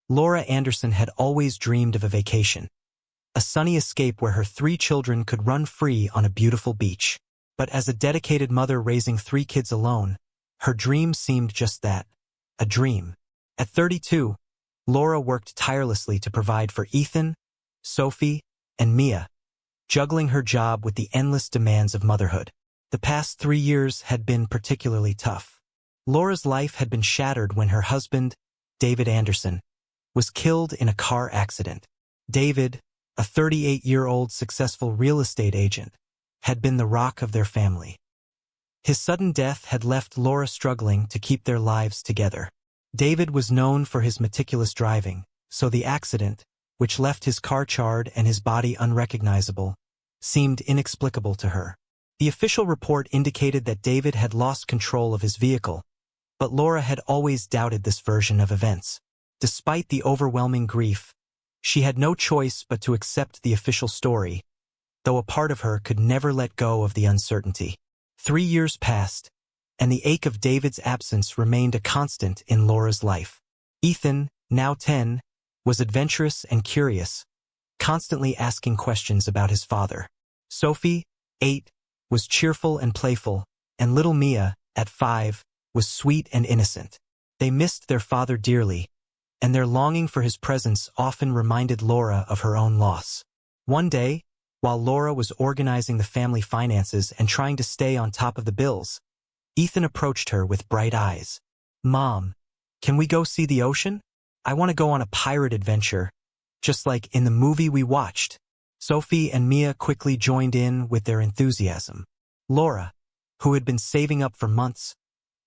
Laura Anderson had always dreamed of a vacation, a sunny escape where her 3 children could run free on a beautiful beach. But as a dedicated mother raising 3 kids alone, her dream seemed just that, a dream. At 32, Laura worked tirelessly to provide for Ethan, Sophie, and Mia, juggling her job with the endless demands of motherhood. The past 3 years had been particularly tough. Laura's life had been shattered when her husband, David Anderson, was killed in a car accident. David, a 38-year-old successful real estate agent, had been the rock of their family. His sudden death had left Laura struggling to keep their lives together. David was known for his meticulous driving, so the accident, which left his car charred and his body unrecognizable, seemed inexplicable to her. The official report indicated that David had lost control of his vehicle, but Laura had always doubted this version of events. Despite the overwhelming grief, she had no choice but to accept the official story, though a part of her could never let go of the uncertainty. 3 years passed, and the ache of David's absence remained a constant in Laura's life. Ethan, now 10, was adventurous and curious, constantly asking questions about his father. Sophie, 8, was cheerful and playful, and little Mia, at 5, was sweet and innocent. They missed their father dearly, and their longing for his presence often reminded Laura of her own loss. One day, while Laura was organizing the family finances and trying to stay on top of the bills, Ethan approached her with bright eyes. "Mom, can we go see the ocean? I want to go on a pirate adventure, just like in the movie we watched." Sophie and Mia quickly joined in with their enthusiasm. Laura, who had been saving up for months,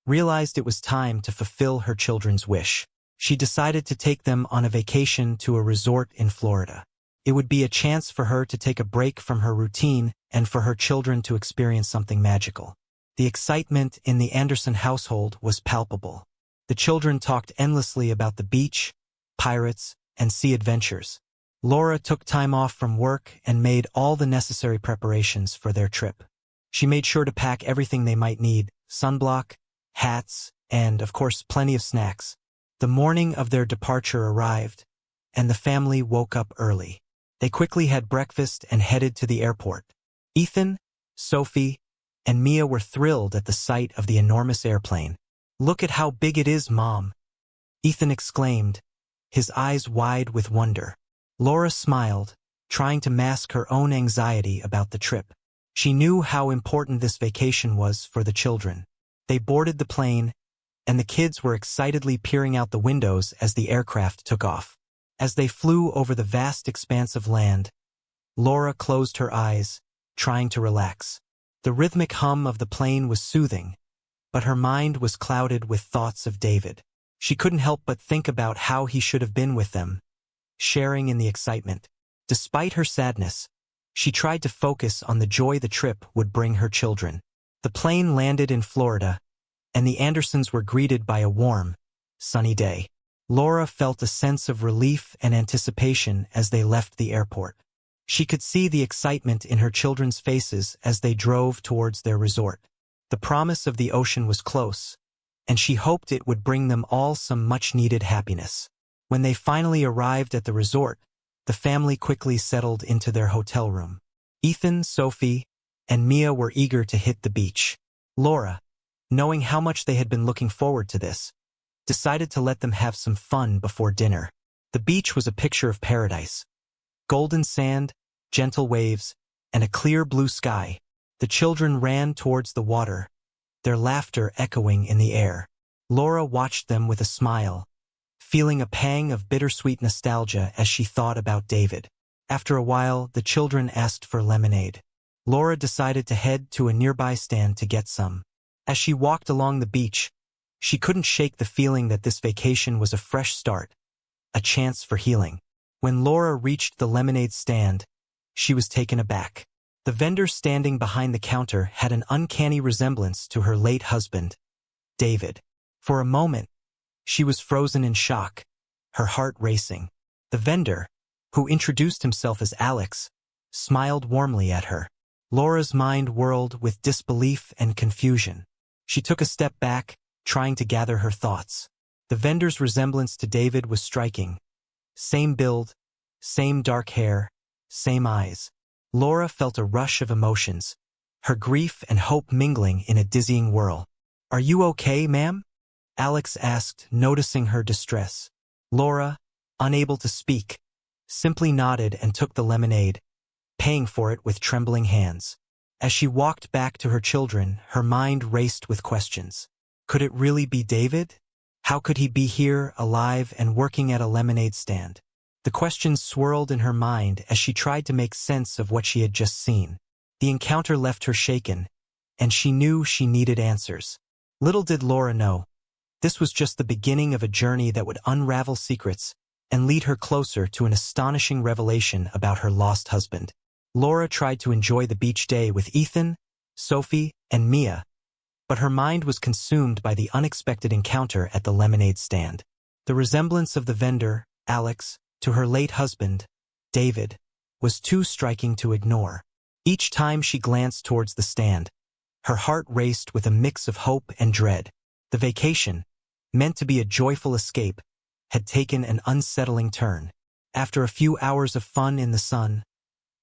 realized it was time to fulfill her children's wish. She decided to take them on a vacation to a resort in Florida. It would be a chance for her to take a break from her routine and for her children to experience something magical. The excitement in the Anderson household was palpable. The children talked endlessly about the beach, pirates, and sea adventures. Laura took time off from work and made all the necessary preparations for their trip. She made sure to pack everything they might need: sunblock, hats, and, of course, plenty of snacks. The morning of their departure arrived, and the family woke up early. They quickly had breakfast and headed to the airport. Ethan, Sophie, and Mia were thrilled at the sight of the enormous airplane. "Look at how big it is, Mom," Ethan exclaimed, his eyes wide with wonder. Laura smiled, trying to mask her own anxiety about the trip. She knew how important this vacation was for the children. They boarded the plane, and the kids were excitedly peering out the windows as the aircraft took off. As they flew over the vast expanse of land, Laura closed her eyes, trying to relax. The rhythmic hum of the plane was soothing, but her mind was clouded with thoughts of David. She couldn't help but think about how he should have been with them, sharing in the excitement. Despite her sadness, she tried to focus on the joy the trip would bring her children. The plane landed in Florida, and the Andersons were greeted by a warm, sunny day. Laura felt a sense of relief and anticipation as they left the airport. She could see the excitement in her children's faces as they drove towards their resort. The promise of the ocean was close, and she hoped it would bring them all some much-needed happiness. When they finally arrived at the resort, the family quickly settled into their hotel room. Ethan, Sophie, and Mia were eager to hit the beach. Laura, knowing how much they had been looking forward to this, decided to let them have some fun before dinner. The beach was a picture of paradise. Golden sand, gentle waves, and a clear blue sky. The children ran towards the water, their laughter echoing in the air. Laura watched them with a smile, feeling a pang of bittersweet nostalgia as she thought about David. After a while, the children asked for lemonade. Laura decided to head to a nearby stand to get some. As she walked along the beach, she couldn't shake the feeling that this vacation was a fresh start, a chance for healing. When Laura reached the lemonade stand, she was taken aback. The vendor standing behind the counter had an uncanny resemblance to her late husband, David. For a moment, she was frozen in shock, her heart racing. The vendor, who introduced himself as Alex, smiled warmly at her. Laura's mind whirled with disbelief and confusion. She took a step back, trying to gather her thoughts. The vendor's resemblance to David was striking, Same build, same dark hair, same eyes. Laura felt a rush of emotions, her grief and hope mingling in a dizzying whirl. "Are you okay, ma'am?" Alex asked, noticing her distress. Laura, unable to speak, simply nodded and took the lemonade, paying for it with trembling hands. As she walked back to her children, her mind raced with questions. Could it really be David? How could he be here, alive and working at a lemonade stand? The questions swirled in her mind as she tried to make sense of what she had just seen. The encounter left her shaken, and she knew she needed answers. Little did Laura know, this was just the beginning of a journey that would unravel secrets and lead her closer to an astonishing revelation about her lost husband. Laura tried to enjoy the beach day with Ethan, Sophie, and Mia, but her mind was consumed by the unexpected encounter at the lemonade stand. The resemblance of the vendor, Alex, to her late husband, David, was too striking to ignore. Each time she glanced towards the stand, her heart raced with a mix of hope and dread. The vacation, meant to be a joyful escape, had taken an unsettling turn. After a few hours of fun in the sun,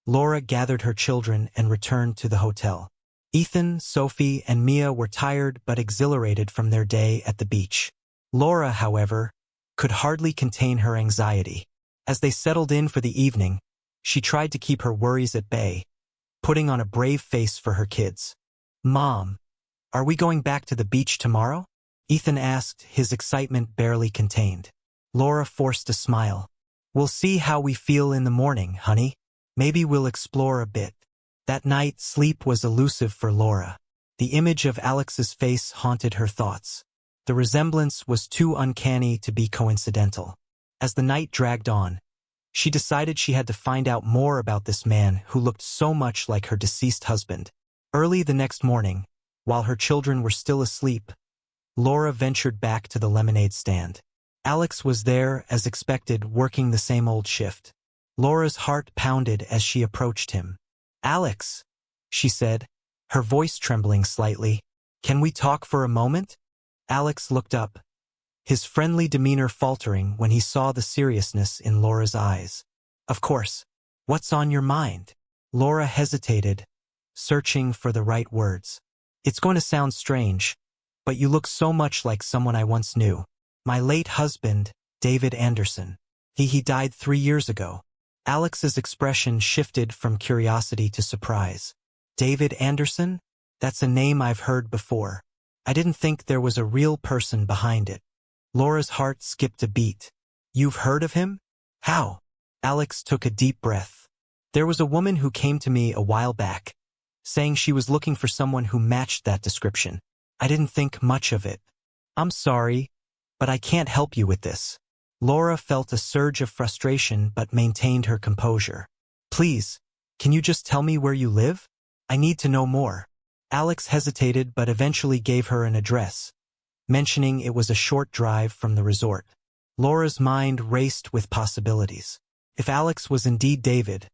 Laura gathered her children and returned to the hotel. Ethan, Sophie, and Mia were tired but exhilarated from their day at the beach. Laura, however, could hardly contain her anxiety. As they settled in for the evening, she tried to keep her worries at bay, putting on a brave face for her kids. "Mom, are we going back to the beach tomorrow?" Ethan asked, his excitement barely contained. Laura forced a smile. "We'll see how we feel in the morning, honey. Maybe we'll explore a bit." That night, sleep was elusive for Laura. The image of Alex's face haunted her thoughts. The resemblance was too uncanny to be coincidental. As the night dragged on, she decided she had to find out more about this man who looked so much like her deceased husband. Early the next morning, while her children were still asleep, Laura ventured back to the lemonade stand. Alex was there, as expected, working the same old shift. Laura's heart pounded as she approached him. "Alex," she said, her voice trembling slightly, "can we talk for a moment?" Alex looked up, his friendly demeanor faltering when he saw the seriousness in Laura's eyes. "Of course. What's on your mind?" Laura hesitated, searching for the right words. "It's going to sound strange, but you look so much like someone I once knew. My late husband, David Anderson. He died 3 years ago." Alex's expression shifted from curiosity to surprise. "David Anderson? That's a name I've heard before. I didn't think there was a real person behind it." Laura's heart skipped a beat. "You've heard of him? How?" Alex took a deep breath. "There was a woman who came to me a while back, saying she was looking for someone who matched that description. I didn't think much of it. I'm sorry, but I can't help you with this." Laura felt a surge of frustration but maintained her composure. "Please, can you just tell me where you live? I need to know more." Alex hesitated but eventually gave her an address, mentioning it was a short drive from the resort. Laura's mind raced with possibilities. If Alex was indeed David,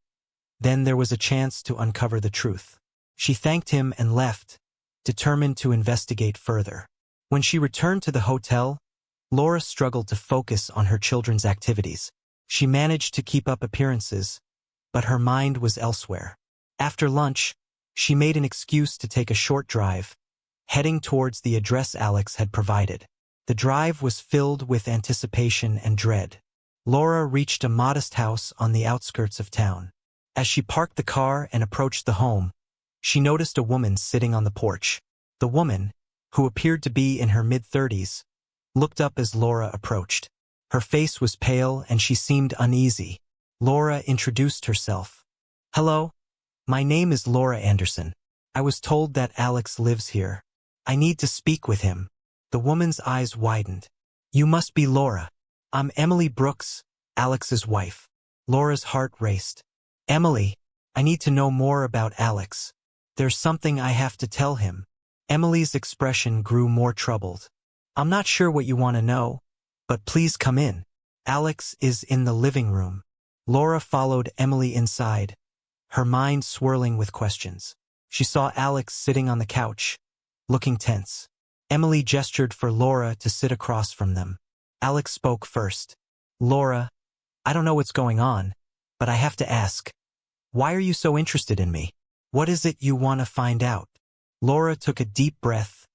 then there was a chance to uncover the truth. She thanked him and left, determined to investigate further. When she returned to the hotel, Laura struggled to focus on her children's activities. She managed to keep up appearances, but her mind was elsewhere. After lunch, she made an excuse to take a short drive, heading towards the address Alex had provided. The drive was filled with anticipation and dread. Laura reached a modest house on the outskirts of town. As she parked the car and approached the home, she noticed a woman sitting on the porch. The woman, who appeared to be in her mid-30s, looked up as Laura approached. Her face was pale and she seemed uneasy. Laura introduced herself. "Hello, my name is Laura Anderson. I was told that Alex lives here. I need to speak with him." The woman's eyes widened. "You must be Laura. I'm Emily Brooks, Alex's wife." Laura's heart raced. "Emily, I need to know more about Alex. There's something I have to tell him." Emily's expression grew more troubled. "I'm not sure what you want to know, but please come in. Alex is in the living room." Laura followed Emily inside, her mind swirling with questions. She saw Alex sitting on the couch, looking tense. Emily gestured for Laura to sit across from them. Alex spoke first. "Laura, I don't know what's going on, but I have to ask. Why are you so interested in me? What is it you want to find out? Laura took a deep breath,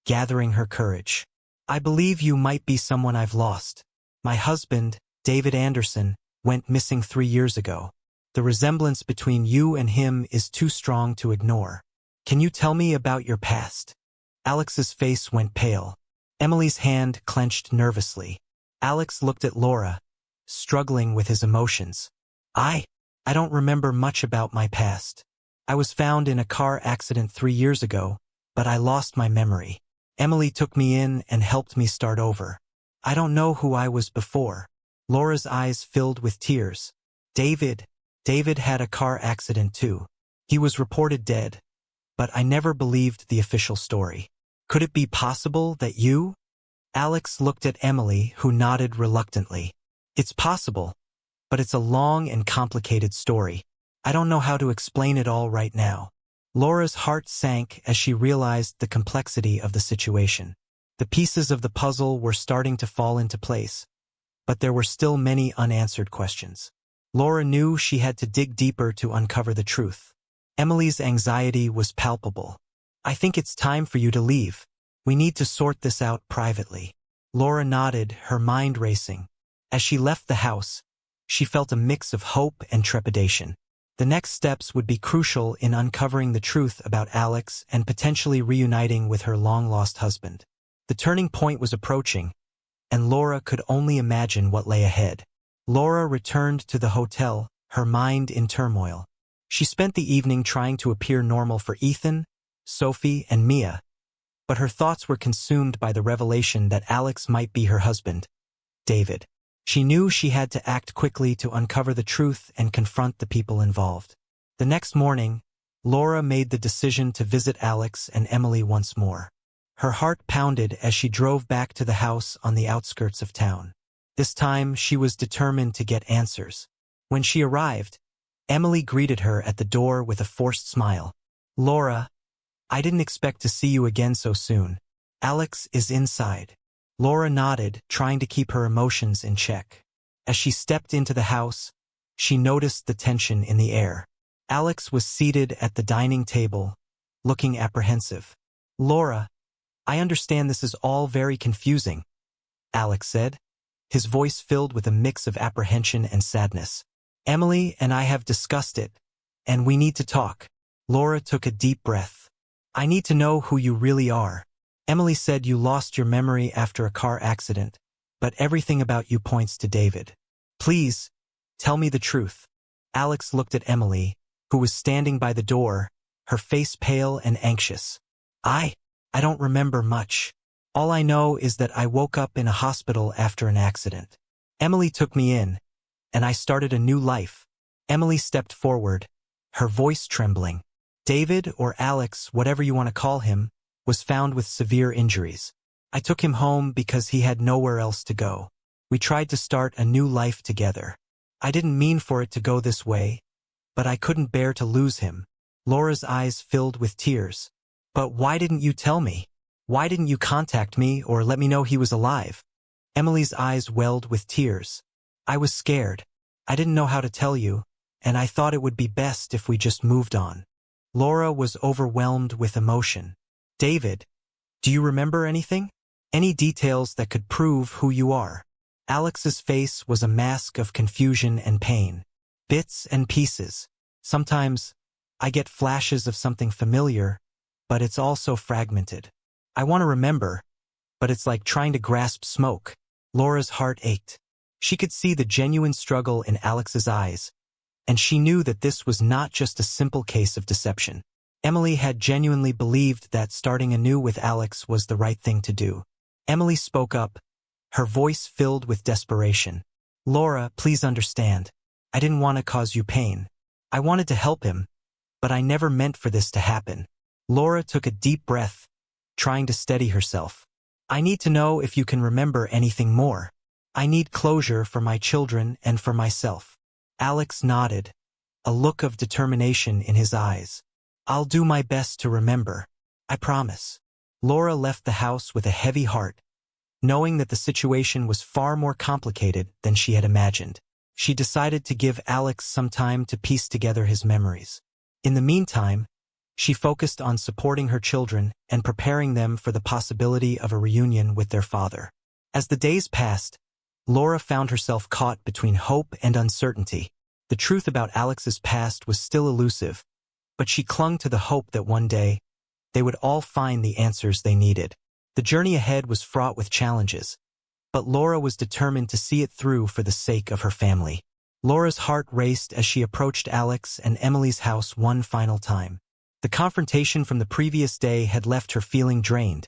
gathering her courage. I believe you might be someone I've lost. My husband, David Anderson, went missing 3 years ago. The resemblance between you and him is too strong to ignore. Can you tell me about your past? Alex's face went pale. Emily's hand clenched nervously. Alex looked at Laura, struggling with his emotions. I don't remember much about my past. I was found in a car accident 3 years ago, but I lost my memory. Emily took me in and helped me start over. I don't know who I was before. Laura's eyes filled with tears. David had a car accident too. He was reported dead, but I never believed the official story. Could it be possible that you? Alex looked at Emily, who nodded reluctantly. It's possible, but it's a long and complicated story. I don't know how to explain it all right now. Laura's heart sank as she realized the complexity of the situation. The pieces of the puzzle were starting to fall into place, but there were still many unanswered questions. Laura knew she had to dig deeper to uncover the truth. Emily's anxiety was palpable. I think it's time for you to leave. We need to sort this out privately. Laura nodded, her mind racing. As she left the house, she felt a mix of hope and trepidation. The next steps would be crucial in uncovering the truth about Alex and potentially reuniting with her long-lost husband. The turning point was approaching, and Laura could only imagine what lay ahead. Laura returned to the hotel, her mind in turmoil. She spent the evening trying to appear normal for Ethan, Sophie, and Mia, but her thoughts were consumed by the revelation that Alex might be her husband, David. She knew she had to act quickly to uncover the truth and confront the people involved. The next morning, Laura made the decision to visit Alex and Emily once more. Her heart pounded as she drove back to the house on the outskirts of town. This time, she was determined to get answers. When she arrived, Emily greeted her at the door with a forced smile. Laura, I didn't expect to see you again so soon. Alex is inside. Laura nodded, trying to keep her emotions in check. As she stepped into the house, she noticed the tension in the air. Alex was seated at the dining table, looking apprehensive. Laura, I understand this is all very confusing, Alex said, his voice filled with a mix of apprehension and sadness. Emily and I have discussed it, and we need to talk. Laura took a deep breath. I need to know who you really are. Emily said you lost your memory after a car accident, but everything about you points to David. Please, tell me the truth. Alex looked at Emily, who was standing by the door, her face pale and anxious. I don't remember much. All I know is that I woke up in a hospital after an accident. Emily took me in, and I started a new life. Emily stepped forward, her voice trembling. David, or Alex, whatever you want to call him, was found with severe injuries. I took him home because he had nowhere else to go. We tried to start a new life together. I didn't mean for it to go this way, but I couldn't bear to lose him. Laura's eyes filled with tears. But why didn't you tell me? Why didn't you contact me or let me know he was alive? Emily's eyes welled with tears. I was scared. I didn't know how to tell you, and I thought it would be best if we just moved on. Laura was overwhelmed with emotion. David, do you remember anything? Any details that could prove who you are? Alex's face was a mask of confusion and pain. Bits and pieces. Sometimes, I get flashes of something familiar, but it's also fragmented. I want to remember, but it's like trying to grasp smoke. Laura's heart ached. She could see the genuine struggle in Alex's eyes, and she knew that this was not just a simple case of deception. Emily had genuinely believed that starting anew with Alex was the right thing to do. Emily spoke up, her voice filled with desperation. Laura, please understand. I didn't want to cause you pain. I wanted to help him, but I never meant for this to happen. Laura took a deep breath, trying to steady herself. I need to know if you can remember anything more. I need closure for my children and for myself. Alex nodded, a look of determination in his eyes. I'll do my best to remember. I promise. Laura left the house with a heavy heart, knowing that the situation was far more complicated than she had imagined. she decided to give Alex some time to piece together his memories. In the meantime, she focused on supporting her children and preparing them for the possibility of a reunion with their father. As the days passed, Laura found herself caught between hope and uncertainty. The truth about Alex's past was still elusive, but she clung to the hope that one day, they would all find the answers they needed. The journey ahead was fraught with challenges, but Laura was determined to see it through for the sake of her family. Laura's heart raced as she approached Alex and Emily's house one final time. The confrontation from the previous day had left her feeling drained,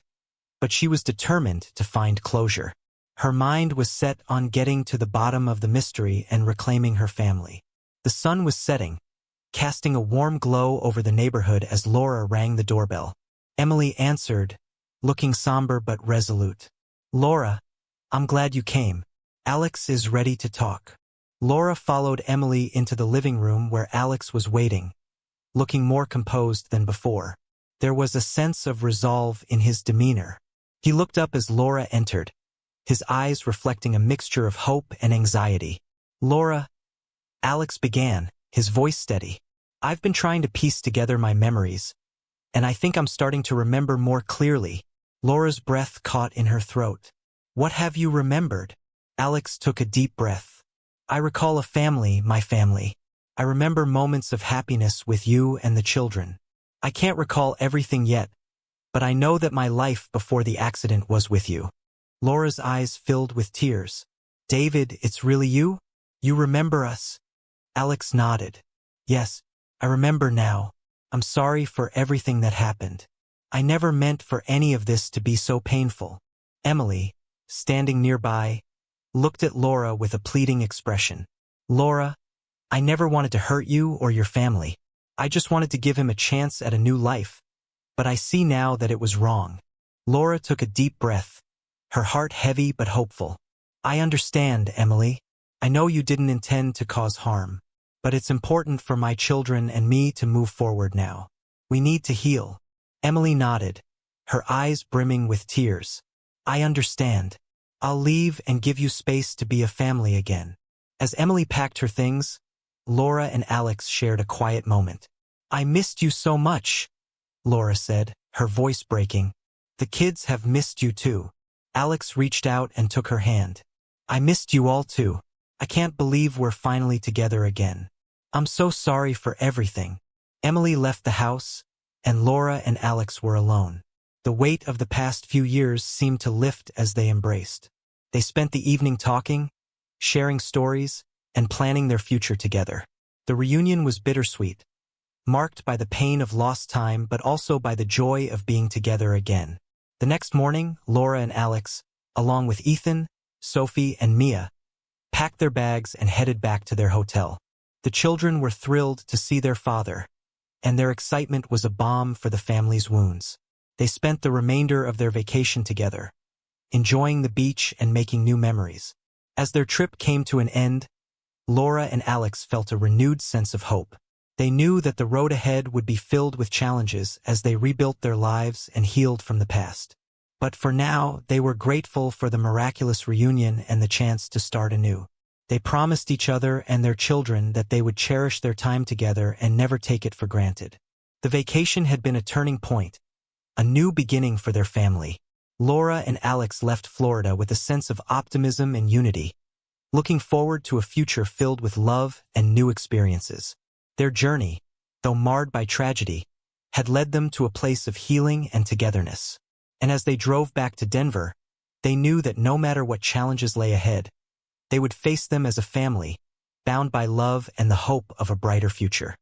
but she was determined to find closure. Her mind was set on getting to the bottom of the mystery and reclaiming her family. The sun was setting, casting a warm glow over the neighborhood as Laura rang the doorbell. Emily answered, looking somber but resolute. "Laura, I'm glad you came. Alex is ready to talk." Laura followed Emily into the living room where Alex was waiting, looking more composed than before. There was a sense of resolve in his demeanor. He looked up as Laura entered, his eyes reflecting a mixture of hope and anxiety. "Laura," Alex began, his voice steady, "I've been trying to piece together my memories, and I think I'm starting to remember more clearly." Laura's breath caught in her throat. "What have you remembered?" Alex took a deep breath. "I recall a family, my family. I remember moments of happiness with you and the children. I can't recall everything yet, but I know that my life before the accident was with you." Laura's eyes filled with tears. "David, it's really you? You remember us?" Alex nodded. "Yes, I remember now. I'm sorry for everything that happened. I never meant for any of this to be so painful." Emily, standing nearby, looked at Laura with a pleading expression. "Laura, I never wanted to hurt you or your family. I just wanted to give him a chance at a new life. But I see now that it was wrong." Laura took a deep breath, her heart heavy but hopeful. "I understand, Emily. I know you didn't intend to cause harm. But it's important for my children and me to move forward now. We need to heal." Emily nodded, her eyes brimming with tears. "I understand. I'll leave and give you space to be a family again." As Emily packed her things, Laura and Alex shared a quiet moment. "I missed you so much," Laura said, her voice breaking. "The kids have missed you too." Alex reached out and took her hand. "I missed you all too. I can't believe we're finally together again. I'm so sorry for everything." Emily left the house, and Laura and Alex were alone. The weight of the past few years seemed to lift as they embraced. They spent the evening talking, sharing stories, and planning their future together. The reunion was bittersweet, marked by the pain of lost time but also by the joy of being together again. The next morning, Laura and Alex, along with Ethan, Sophie, and Mia, packed their bags and headed back to their hotel. The children were thrilled to see their father, and their excitement was a balm for the family's wounds. They spent the remainder of their vacation together, enjoying the beach and making new memories. As their trip came to an end, Laura and Alex felt a renewed sense of hope. They knew that the road ahead would be filled with challenges as they rebuilt their lives and healed from the past. But for now, they were grateful for the miraculous reunion and the chance to start anew. They promised each other and their children that they would cherish their time together and never take it for granted. The vacation had been a turning point, a new beginning for their family. Laura and Alex left Florida with a sense of optimism and unity, looking forward to a future filled with love and new experiences. Their journey, though marred by tragedy, had led them to a place of healing and togetherness. And as they drove back to Denver, they knew that no matter what challenges lay ahead, they would face them as a family, bound by love and the hope of a brighter future.